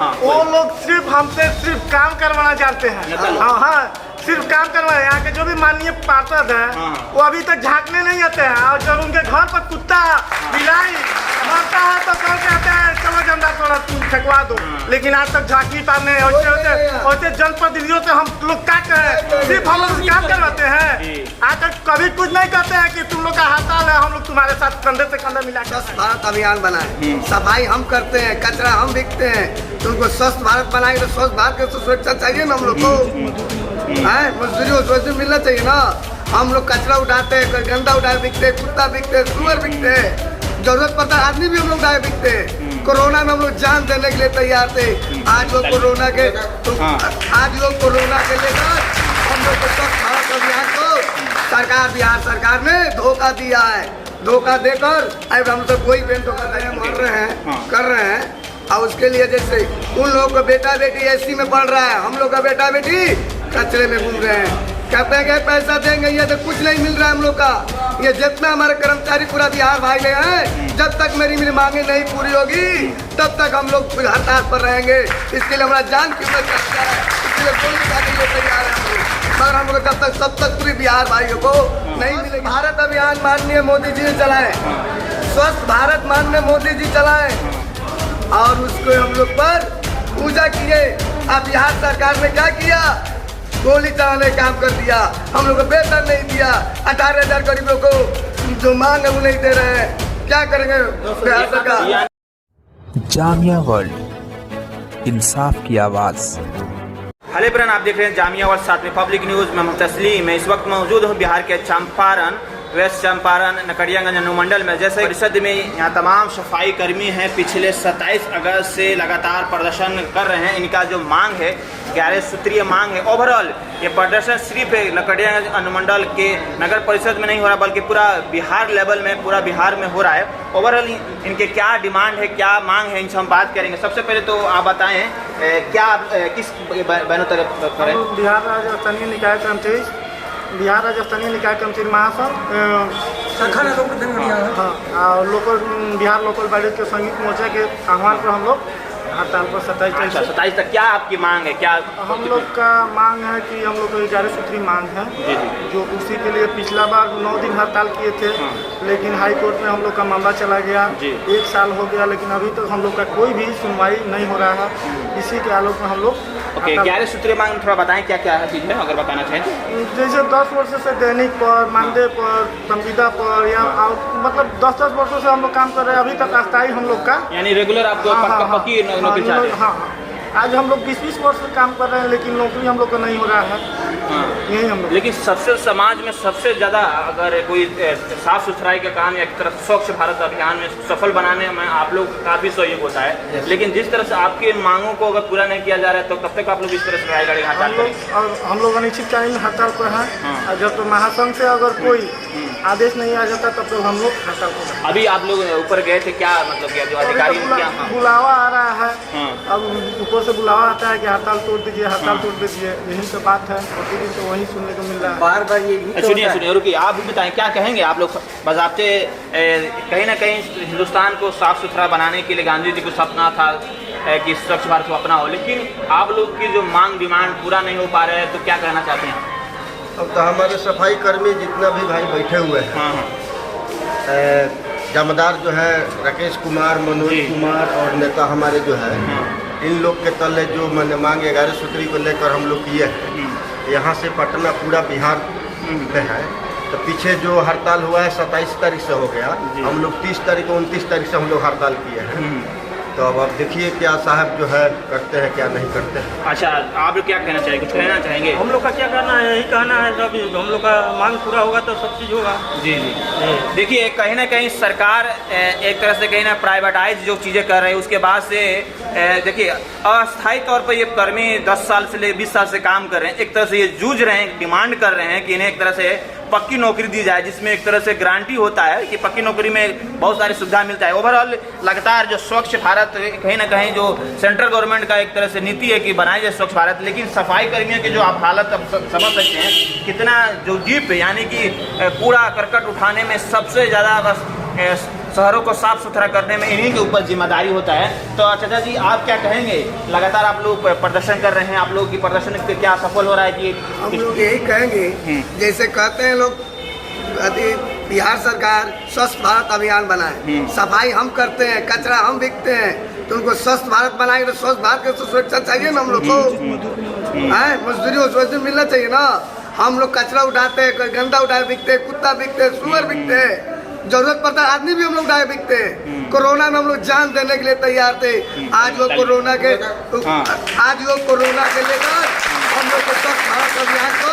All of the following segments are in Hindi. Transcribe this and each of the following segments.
वो लोग सिर्फ हमसे सिर्फ काम करवाना चाहते हैं। हाँ, सिर्फ काम करवाए। यहाँ के जो भी माननीय पार्षद है वो अभी तक झांकने नहीं आते हैं, और जब उनके घर पर कुत्ता बिलाई मरता है तो कह कहते हैं चलो जनता थोड़ा फेंकवा दो, लेकिन आज तक झांकी पाने वैसे जनप्रतिनिधियों से हम लोग क्या कहें, सिर्फ हम लोग काम करवाते हैं। आज तक कभी कुछ नहीं कहते हैं कि तुम लोग का हड़ताल है, हम लोग तुम्हारे साथ कंधे से कंधा मिला। स्वच्छ भारत अभियान बनाए, सफाई हम करते हैं, कचरा हम बिकते हैं, तो उनको स्वच्छ भारत बनाएंगे तो स्वच्छ भारत की सुरक्षा चाहिए ना हम लोग को। मजदूरी मिलना चाहिए ना। हम लोग कचरा उठाते हैं, गंदा उठा बिकते हैं, कुत्ता बिकते हैं, सुअर बिकते हैं, जरूरत पड़ता आदमी भी हम लोग उठाए बिकते हैं। कोरोना में हम लोग जान देने के लिए तैयार थे। आज वो कोरोना के लेकर हम लोग को स्वच्छ भारत अभियान को बिहार सरकार ने धोखा दिया है। धोखा देकर अब हम तो कोई बेन धोखा मार रहे हैं, कर रहे हैं। और उसके लिए जैसे उन लोगों का बेटा बेटी एसी में पढ़ रहा है, हम लोग का बेटा बेटी कचरे में घूम रहे हैं। कहते हैं कि पैसा देंगे, ये तो कुछ नहीं मिल रहा है हम लोग का। ये जितना हमारे कर्मचारी पूरा बिहार भाई ले हैं, जब तक मेरी मांगे नहीं पूरी होगी तब तक हम लोग हड़ताल पर रहेंगे। इसके लिए हमारा जान कीमत करता है, इसलिए पुलिस के लिए तैयार है। मगर हम लोग तब तक पूरी बिहार भाइयों को नहीं मिलेगी। भारत अभियान माननीय मोदी जी ने चलाए, स्वस्थ भारत माननीय मोदी जी चलाए, और उसको हम लोग पर पूजा किए। अब बिहार सरकार ने क्या किया, गोली चलाने का काम कर दिया। हम लोग को वेतन नहीं दिया, 18,000 गरीबों को जो मांग है वो नहीं दे रहे हैं। क्या करेंगे बिहार सरकार। जामिया वर्ल्ड, इंसाफ की आवाज़। हेलो फ्रेंड, आप देख रहे हैं जामिया वर्ल्ड, साथ में पब्लिक न्यूज़ में तस्लीम। मैं इस वक्त मौजूद हूँ बिहार के चंपारण, वेस्ट चंपारण नकड़ियागंज अनुमंडल में। जैसे परिषद में यहाँ तमाम सफाई कर्मी हैं, पिछले 27 अगस्त से लगातार प्रदर्शन कर रहे हैं। इनका जो मांग है 11 सूत्रीय मांग है। ओवरऑल ये प्रदर्शन सिर्फ नकड़ियागंज अनुमंडल के नगर परिषद में नहीं हो रहा, बल्कि पूरा बिहार लेवल में, पूरा बिहार में हो रहा है। ओवरऑल इनके क्या डिमांड है, क्या मांग है, इनसे हम बात करेंगे। सबसे पहले तो आप बताएं क्या किस बैनों तरफ करें? बिहार राज्य स्थानीय निकाय कर्मचारी, बिहार राज्य स्थानीय निकाय कर्मचारी महासंघ, लोकल बिहार लोकल बॉडी के संयुक्त मोर्चा के आह्वान पर हम लोग हड़ताल पर 27 तक। क्या आपकी मांग है? क्या हम लोग का मांग है कि हम लोग को 11 सूत्री मांग है, जो उसी के लिए पिछला बार 9 दिन हड़ताल किए थे, लेकिन हाई कोर्ट में हम लोग का मामला चला गया। 1 साल हो गया, लेकिन अभी तक हम लोग का कोई भी सुनवाई नहीं हो रहा है। इसी के आलोक में हम लोग 11 सूत्रीय मांग थोड़ा बताएं क्या क्या है चीज़ है, अगर बताना चाहें तो। जैसे 10 वर्ष से दैनिक पर, मानदेय पर, संविदा पर, या मतलब 10-10 वर्षों से हम लोग काम कर रहे हैं। अभी तक अस्थायी हम लोग का, यानी रेगुलर आपको पक्की नौकरी चाहिए। हाँ, आज हम लोग 20-20 वर्ष से काम कर रहे हैं, लेकिन नौकरी हम लोग का नहीं हो रहा है। यही हम लोग। लेकिन सबसे समाज में सबसे ज़्यादा अगर कोई साफ सुथराई का काम या एक तरफ स्वच्छ भारत अभियान में सफल बनाने में आप लोग काफ़ी सहयोग होता है, लेकिन जिस तरह से आपके मांगों को अगर पूरा नहीं किया जा रहा है तो कब तक आप लोग इस तरह से गाड़ी हड़ताल करेंगे? और हम लोग अनिश्चितकालीन हड़ताल पर हैं। जब तो महासंघ से अगर कोई आदेश नहीं आ जाता तब तो हम लोग हड़ताल पर। अभी आप लोग ऊपर गए थे, क्या मतलब क्या जो अधिकारी बुलावा आ रहा है, अब ऊपर से बुलावा आता है कि हड़ताल तोड़ दीजिए, हड़ताल तोड़ दीजिए। यही तो बात है, प्रतिदिन तो वही सुनने को मिल रहा है बार बार। ये सुनिए रुकिए, आप भी बताएं क्या कहेंगे आप लोग। बज़ाब्ते कहीं ना कहीं हिंदुस्तान को साफ सुथरा बनाने के लिए गांधी जी को सपना था कि स्वच्छ भारत को अपना हो, लेकिन आप लोग की जो मांग डिमांड पूरा नहीं हो पा रहे हैं, तो क्या कहना चाहते हैं? अब तो हमारे सफाई कर्मी जितना भी भाई बैठे हुए हैं, जमादार जो है राकेश कुमार, मनोज कुमार और नेता हमारे जो है, इन लोग के तले जो मैंने मांग 11 सूत्री को लेकर हम लोग किए हैं। यहाँ से पटना पूरा बिहार में है। तो पीछे जो हड़ताल हुआ है 27 तारीख से हो गया, हम लोग 30 तारीख 29 तारीख से हम लोग हड़ताल किए हैं। तो अब आप देखिए क्या साहब जो है करते हैं, क्या नहीं करते हैं। अच्छा, आप लोग क्या कहना चाहेंगे, कुछ कहना चाहेंगे? हम लोग का क्या करना है, यही कहना है जब हम लोग का मांग पूरा होगा तो सब चीज़ होगा। जी। देखिए कहीं ना कहीं सरकार एक तरह से कहीं ना प्राइवेटाइज जो चीज़ें कर रही है, उसके बाद से देखिए अस्थायी तौर पर ये कर्मी 10 साल से ले 20 साल से काम कर रहे हैं। एक तरह से ये जूझ रहे हैं, डिमांड कर रहे हैं कि इन्हें एक तरह से पक्की नौकरी दी जाए, जिसमें एक तरह से गारंटी होता है कि पक्की नौकरी में बहुत सारी सुविधा मिलता है। ओवरऑल लगातार जो स्वच्छ भारत कहीं ना कहीं जो सेंट्रल गवर्नमेंट का एक तरह से नीति है कि बनाई जाए स्वच्छ भारत, लेकिन सफाई कर्मियों की जो आप हालत अब समझ सकते हैं, कितना जो जीप यानी कि कूड़ा करकट उठाने में सबसे ज़्यादा बस शहरों को साफ सुथरा करने में इन्हीं के ऊपर जिम्मेदारी होता है। तो चाचा जी आप क्या कहेंगे, लगातार आप लोग प्रदर्शन कर रहे हैं, आप लोगों की प्रदर्शन पे क्या सफल हो रहा है कि हम लोग यही कहेंगे, जैसे कहते हैं लोग बिहार सरकार स्वच्छ भारत अभियान बनाए, सफाई हम करते हैं, कचरा हम बिकते हैं, तो उनको स्वस्थ भारत बनाएंगे तो स्वस्थ भारत की सुरक्षा चाहिए ना हम लोग को, मजदूरी मिलना चाहिए ना। हम लोग कचरा उठाते हैं, कोई गंदा उठाए बिकते हैं, कुत्ता बिकते हैं, सुअर बिकते हैं, जरूरत पड़ता है आदमी भी हम लोग उठाए बिकते हैं। कोरोना में हम लोग जान देने के लिए तैयार थे, आज लोग कोरोना के लेकर हम लोग को स्वच्छ भारत अभियान को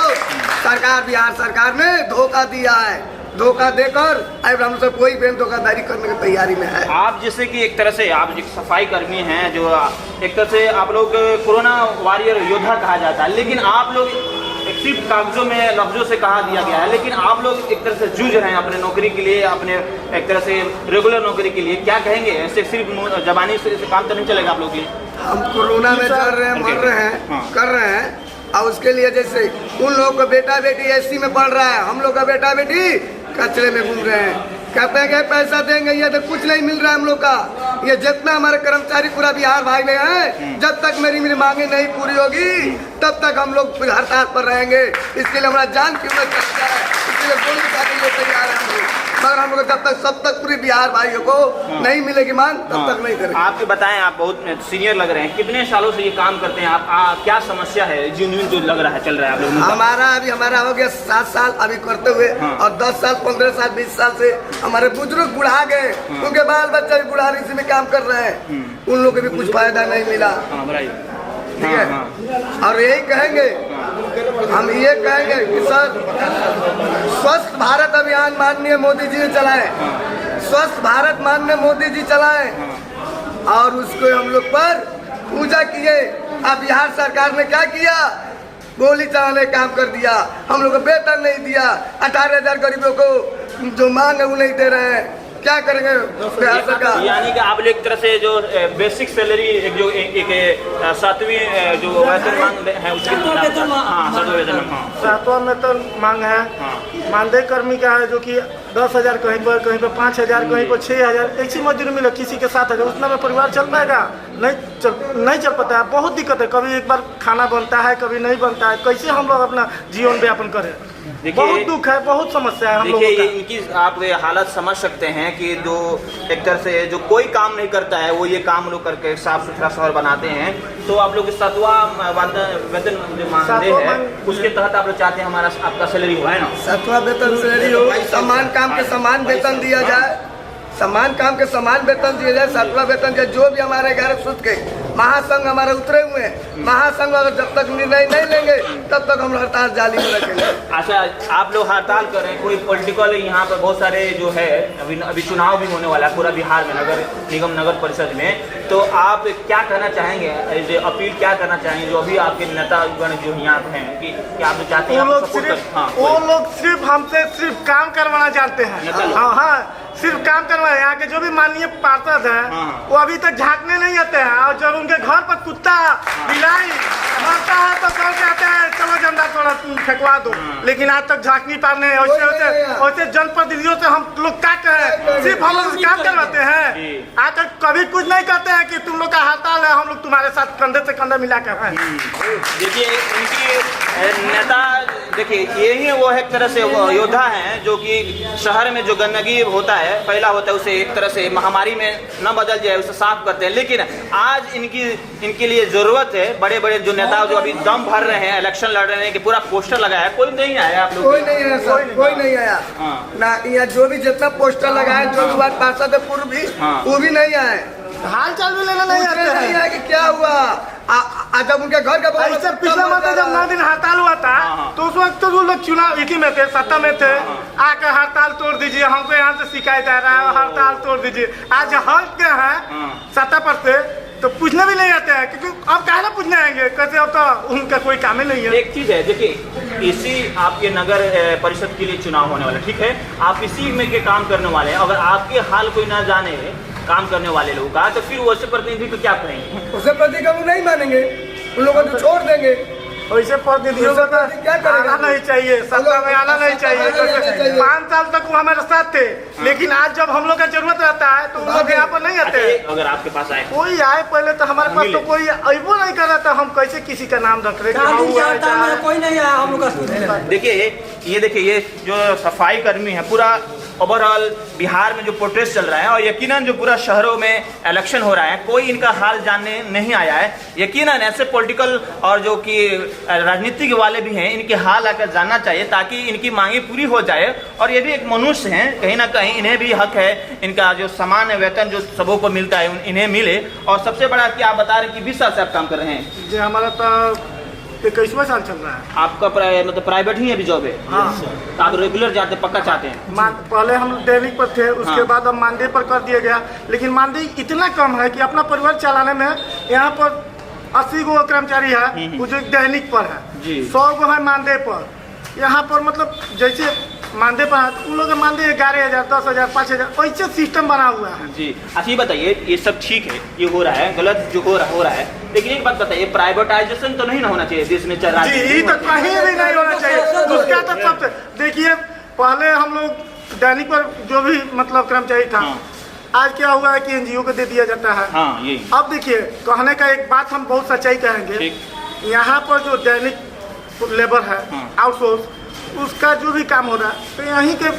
बिहार सरकार ने धोखा दिया है, धोखा देकर अब हम सब कोई भी धोखाधड़ी करने की तैयारी में है। आप जैसे कि एक तरह से आप एक सफाई कर्मी हैं, जो एक तरह से आप लोग कोरोना वॉरियर योद्धा कहा जाता है, लेकिन आप लोग एक सिर्फ कागजों में लफ्जों से कहा दिया गया है, लेकिन आप लोग एक तरह से जूझ रहे हैं अपने नौकरी के लिए, अपने एक तरह से रेगुलर नौकरी के लिए। क्या कहेंगे, ऐसे सिर्फ जबानी से काम तो नहीं चलेगा आप लोग के लिए? हम कोरोना में चल रहे हैं, मर रहे हैं, कर रहे हैं, और उसके लिए जैसे उन लोगों का बेटा बेटी एसी में पढ़ रहा है, हम लोग का बेटा बेटी कचरे में घूम रहे हैं, कहते हैं कि पैसा देंगे, ये तो कुछ नहीं मिल रहा है हम लोग का। ये जितना हमारे कर्मचारी पूरा बिहार भाग में हैं, जब तक मेरी मांगे नहीं पूरी होगी तब तक हम लोग हड़ताल पर रहेंगे। इसके लिए हमारा जान कीमत करता है, इसलिए गोली खाने के लिए तैयार है मगर हम लोग जब तक पूरी बिहार भाइयों को नहीं मिलेगी मांग तब तक नहीं करेंगे। आप बताएं, आप बहुत सीनियर लग रहे हैं, कितने सालों से ये काम करते हैं आप, क्या समस्या है जिन्हें जो लग रहा है चल रहा है आप लोग? हमारा हो गया 7 साल अभी करते हुए, और 10 साल 15 साल 20 साल से हमारे बुजुर्ग बुढ़ा गए, उनके बाल बच्चे भी बुढ़ारी से में काम कर रहे हैं, उन लोगों को भी कुछ फायदा नहीं मिला। ठीक है, और यही कहेंगे, हम ये कहेंगे कि सर स्वस्थ भारत अभियान माननीय मोदी जी ने चलाए, स्वस्थ भारत माननीय मोदी जी चलाए, और उसको हम लोग पर पूजा किए। अब बिहार सरकार ने क्या किया, गोली चलाने काम कर दिया, हम लोग को वेतन नहीं दिया, 18,000 गरीबों को जो मांग है वो नहीं दे रहे हैं, क्या करेंगे बिहार सरकार? यानी कि आप एक तरह से जो बेसिक सैलरी एक जो एक 7वीं जो वेतन मांग है उसकी सातवां वेतन मांग है, मानदेय कर्मी का है जो कि 10,000 कहीं पर 5,000 कहीं पर 6,000, ऐसी मजदूरी मिले किसी के 7,000, उतना में परिवार चल पाएगा? नहीं चल पाता है, बहुत दिक्कत है, कभी एक बार खाना बनता है कभी नहीं बनता है, कैसे हम लोग अपना जीवन व्यापन करें? बहुत दुख है, बहुत समस्या है हम लोगों का। इनकी आप ये हालत समझ सकते हैं कि जो एक तरह से जो कोई काम नहीं करता है वो ये काम लोग करके साफ सुथरा शहर बनाते हैं। तो आप लोग 7वां वेतन जो मानदेय है उसके तहत आप लोग चाहते हैं हमारा आपका सैलरी हो, है ना? 7वां वेतन सैलरी हो, समान काम के समान वेतन दिया जाए, समान काम के समान वेतन दिया जाए, 7वां वेतन दिया। जो भी हमारे 11 सूत्र के महासंघ हमारे उतरे हुए हैं, महासंघ अगर जब तक निर्णय नहीं लेंगे तब तक हम हड़ताल जारी में रखेंगे। अच्छा, आप लोग हड़ताल कर रहे हैं, कोई पॉलिटिकल यहाँ पर बहुत सारे जो है अभी चुनाव भी होने वाला है पूरा बिहार में, नगर निगम नगर परिषद में, तो आप क्या कहना चाहेंगे, अपील क्या करना चाहेंगे जो अभी आपके नेतागण जो यहाँ हैं कि आप जो चाहते हैं वो लोग सिर्फ हमसे सिर्फ काम करवाना जानते हैं। हाँ, सिर्फ काम करवाए। यहाँ के जो भी माननीय पार्षद हैं वो अभी तक झांकने नहीं आते हैं, और जब उनके घर पर कुत्ता बिलाई मरता है तो कह कहते हैं चलो झंडा थोड़ा फेंकवा दो, लेकिन आज तक झांक नहीं पा रहे हैं। वैसे जनप्रतिनिधियों से हम लोग क्या कहें, सिर्फ हम लोग काम करवाते हैं, आज तक कभी कुछ नहीं कहते हैं कि तुम लोग का हड़ताल है, हम लोग तुम्हारे साथ कंधे से कंधा मिला कर हैं। देखिए इनकी नेता, देखिए यही वो एक तरह से योद्धा हैं जो कि शहर में जो गंदगी होता है फैला होता है उसे एक तरह से महामारी में न बदल जाए उसे साफ करते हैं। लेकिन आज इनके लिए जरूरत है, बड़े बड़े जो नेता जो अभी दम भर रहे हैं, इलेक्शन लड़ रहे हैं कि पूरा पोस्टर लगाया, कोई नहीं आया आप लोग? कोई नहीं आया सर, कोई नहीं आया ना। यहाँ जो भी जितना पोस्टर लगाया, जो भी बात पार्षद है पूर्व भी वो भी नहीं आए, हाल चाल भी लेना नहीं आया कि क्या हुआ। जब उनके घर का पिछला मतलब जब 9 दिन हड़ताल हुआ था तो उस वक्त तो वो लोग चुनाव इसी में थे, सत्ता में थे, आकर हड़ताल तोड़ दीजिए, हमको यहाँ से शिकायत आ रहा है, हड़ताल तोड़ दीजिए। आज हट गए हैं सत्ता पर से तो पूछने भी नहीं आते हैं, क्योंकि अब कहना पूछने आएंगे कैसे, अब तो उनका कोई काम ही नहीं है। एक चीज है, देखिए इसी आपके नगर परिषद के लिए चुनाव होने वाला, ठीक है, आप इसी में के काम करने वाले हैं, अगर आपके हाल कोई ना जाने काम करने वाले लोग का, तो फिर वैसे प्रतिनिधि को क्या कहेंगे? उसे प्रतिनिधि को नहीं मानेंगे, उन लोगों को छोड़ देंगे। वैसे प्रतिनिधियों को तो क्या करेगा? आना नहीं चाहिए, सत्ता में आना नहीं चाहिए। क्योंकि 5 साल तक वो हमारे साथ थे, लेकिन आज जब हम लोग का जरूरत रहता है तो वो लोग यहाँ पर नहीं आते। अगर आपके पास आए कोई आए पहले तो हमारे पास तो कोई अबो नहीं कर रहा था, हम कैसे किसी का नाम रख रहे कि हाँ, वो आए, चाहे- कोई नहीं आया हम लोग का। देखिए ये जो सफाई कर्मी है, पूरा ओवरऑल बिहार में जो प्रोटेस्ट चल रहा है और यकीनन जो पूरा शहरों में इलेक्शन हो रहा है, कोई इनका हाल जानने नहीं आया है। यकीनन ऐसे पॉलिटिकल और जो कि राजनीतिक वाले भी हैं, इनके हाल आकर जानना चाहिए ताकि इनकी मांगे पूरी हो जाए। और ये भी एक मनुष्य हैं, कहीं ना कहीं इन्हें भी हक है, इनका जो सामान्य वेतन जो सबों को मिलता है इन्हें मिले। और सबसे बड़ा कि आप बता रहे हैं कि 20 साल से आप काम कर रहे हैं। जी हमारा तो 21वां साल चल रहा है। आपका मतलब प्राइवेट ही अभी जॉब है? हाँ। तो आप रेगुलर जाते, पक्का चाहते हैं? पहले हम दैनिक पर थे, उसके हाँ। बाद अब मानदेय पर कर दिया गया, लेकिन मानदेय इतना कम है कि अपना परिवार चलाने में यहाँ पर 80 गो कर्मचारी है वो जो दैनिक पर है जी। 100 गो है मानदेय पर। यहाँ पर मतलब जैसे मानदेय पर है तो उन लोग का मानदेय 11,000, 10,000, 5,000 ऐसे सिस्टम बना हुआ है। जी अच्छा, ये बताइए, ये सब ठीक है, ये हो रहा है, गलत जो हो रहा है, लेकिन एक बात बताइए, प्राइवेटाइजेशन तो नहीं ना होना चाहिए देश में? चल रहा जी ये तो कहीं भी नहीं होना चाहिए। उसका तो सबसे देखिए, पहले हम लोग दैनिक पर जो भी मतलब कर्मचारी था, हाँ। आज क्या हुआ है कि एनजीओ को दे दिया जाता है। हाँ, यही। अब देखिए, कहने का एक बात हम बहुत सच्चाई कहेंगे, ठीक। यहाँ पर जो दैनिक लेबर है हाँ। आउटसोर्स, उसका जो भी काम हो रहा है तो यहीं के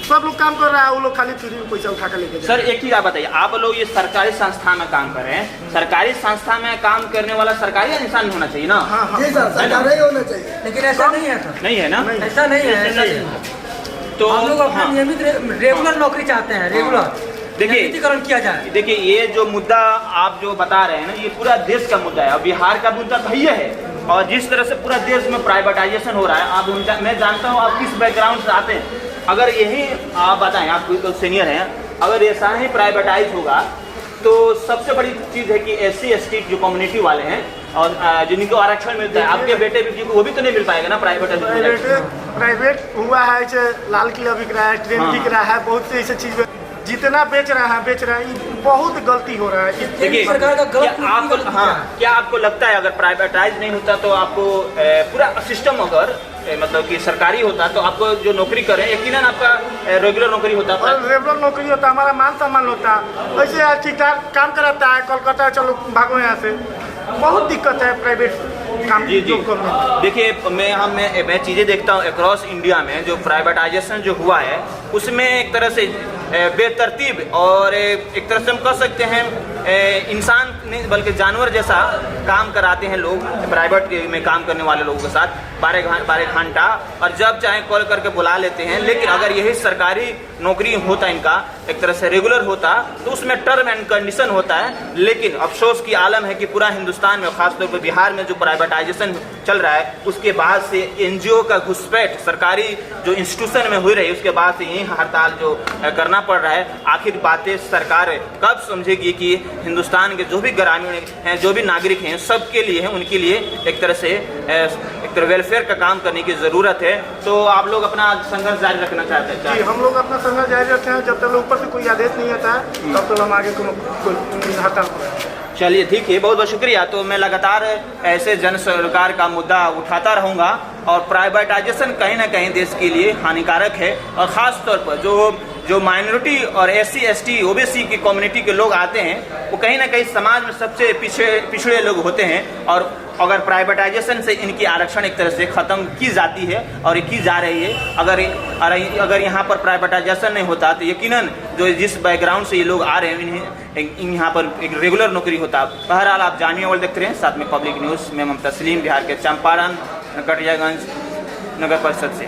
सब लोग काम कर रहा है, वो लोग खाली फ्री में पैसा उठा कर लेके जा सर एक चीज आप बताइए, आप लोग ये सरकारी संस्था में काम कर रहे हैं, सरकारी संस्था में काम करने वाला सरकारी इंसान होना चाहिए ना? हाँ हाँ जी सर, सरकार ही होना चाहिए। लेकिन ऐसा नहीं है सर, नहीं है ना? ऐसा नहीं है, ऐसा नहीं है। तो हम लोग अपना हाँ। नियमित रेगुलर नौकरी चाहते हैं, रेगुलर देखिए, नियमितीकरण किया जाए। देखिए ये जो मुद्दा आप जो बता रहे हैं ना, ये पूरा देश का मुद्दा है और बिहार का मुद्दा तो ये है। और जिस तरह से पूरा देश में प्राइवेटाइजेशन हो रहा है, आप मैं जानता हूँ आप किस बैकग्राउंड से आते हैं, अगर यही आप बताएं, आप कोई सीनियर हैं, अगर ऐसा ही प्राइवेटाइज होगा तो सबसे बड़ी चीज़ है कि SC ST जो कम्युनिटी वाले हैं और जिनको आरक्षण मिलता है, आपके बेटे बेटी को वो भी तो नहीं मिल पाएगा ना प्राइवेट हुआ है। जैसे लाल किला बिक रहा है, ट्रेन हाँ। बिक रहा है, बहुत सी ऐसी चीज जितना बेच रहा है, ये बहुत गलती हो रहा है। देखिए, सरकार का गलत क्या आपको क्या आपको लगता है अगर प्राइवेटाइज नहीं होता तो आपको पूरा सिस्टम अगर मतलब कि सरकारी होता तो आपको जो नौकरी करें यकीनन आपका रेगुलर नौकरी होता? और रेगुलर नौकरी होता, हमारा मान सम्मान होता, ऐसे ठीक ठाक काम कराता है, कोलकाता चलो भागो यहाँ से। बहुत दिक्कत है प्राइवेट काम जी जी। जो करना। देखिए मैं चीज़ें देखता हूँ अक्रॉस इंडिया में जो प्राइवेटाइजेशन जो हुआ है उसमें एक तरह से बेतरतीब और एक तरह से हम कह सकते हैं इंसान नहीं बल्कि जानवर जैसा काम कराते हैं लोग प्राइवेट में काम करने वाले लोगों के साथ 12 घंटा, और जब चाहे कॉल करके बुला लेते हैं। लेकिन अगर यही सरकारी नौकरी होता इनका एक तरह से रेगुलर होता तो उसमें टर्म एंड कंडीशन होता है। लेकिन अफसोस की आलम है कि पूरा हिंदुस्तान में खासतौर पर बिहार में जो प्राइवेटाइजेशन चल रहा है उसके बाद से एनजीओ का घुसपैठ सरकारी जो इंस्टीट्यूशन में हो रही है उसके बाद से यही हड़ताल जो करना पड़ रहा है। आखिर बातें सरकार कब समझेगी कि हिंदुस्तान के जो भी ग्रामीण हैं, जो भी नागरिक हैं, सबके लिए हैं, उनके लिए एक तरह से वेलफेयर का काम करने की ज़रूरत है। तो आप लोग अपना संघर्ष जारी रखना चाहते हैं? जी, हम लोग अपना संघर्ष जारी रखते हैं जब तक ऊपर से कोई आदेश नहीं आता है, तब तक हम आगे कोई हड़ताल करें। चलिए ठीक है, बहुत बहुत शुक्रिया। तो मैं लगातार ऐसे जन सरकार का मुद्दा उठाता रहूँगा और प्राइवेटाइजेशन कहीं ना कहीं देश के लिए हानिकारक है। और ख़ास तौर पर जो माइनॉरिटी और SC ST OBC की कम्युनिटी के लोग आते हैं वो कहीं ना कहीं समाज में सबसे पिछड़े लोग होते हैं। और अगर प्राइवेटाइजेशन से इनकी आरक्षण एक तरह से ख़त्म की जाती है और की जा रही है, अगर यहाँ पर प्राइवेटाइजेशन नहीं होता तो यकीनन जो जिस बैकग्राउंड से ये लोग आ रहे हैं इन्हें यहाँ पर एक रेगुलर नौकरी होता। बहरहाल आप जामिया वर्ल्ड देखते रहे, साथ में पब्लिक न्यूज़ में मैं तस्लीम, बिहार के चंपारण नकटियागंज नगर परिषद से।